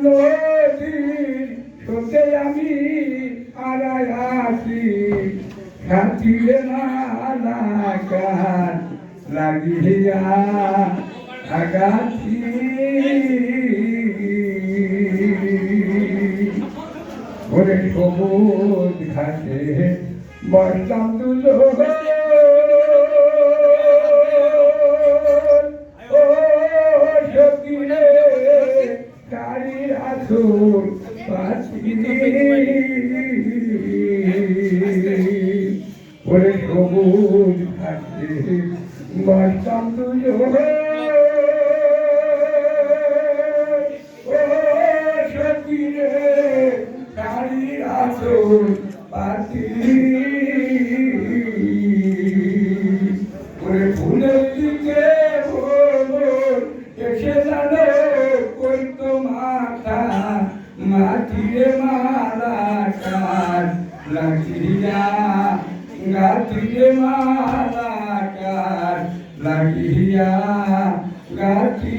নদীর সোতে আমি আড়াই আসি সাথীরে মালাকার লাগিয়া আগাছি ওরে সবুজ ঘাটে বসলাম দুলো ওরে সবুজ ঘাটে বসতাম তুলো সতীরে শাড়ির আসল পাতি ওরে ফুলের দিকে এসে জানো করতো মাথা মাটিরে মালাকার লাগিয়া গাতিরে মালাকার লাগিয়া গাতি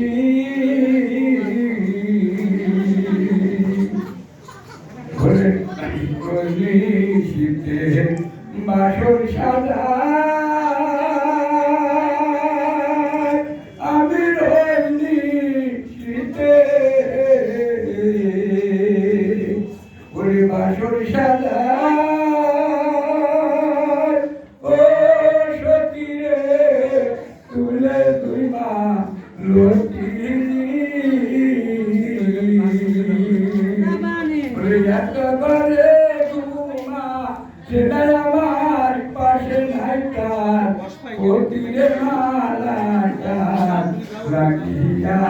শীতে বাসর সাদা আমি রইনি শীতে ওরে বাসর সাদা ও সতীরে তুলে তুই মা লতি একেবারে ঘুমা সেটাই আমার পাশে নাইকার কতিরে মালাকার লাগিয়া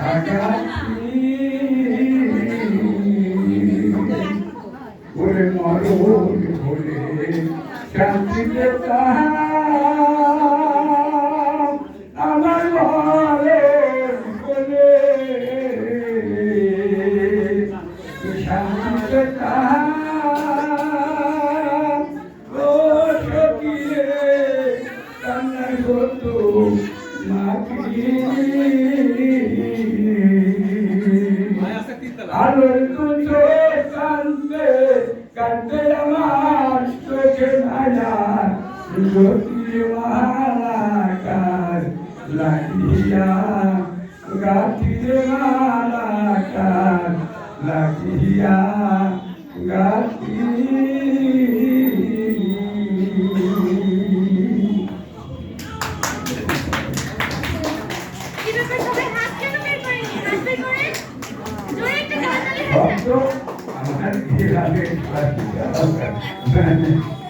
আগাছি ওরে মরণ হলে শান্তিতে আমার মরণ হলে শান্তিতে ও সকিয়ে কান্নাই হতো মাটি আলোর তুলো কান্দে কান্দে আমার চোখে ভাজা জ্যোতি মালাকার লাগিয়া গাতিরে মালাকার লাগিয়া গাতি আমার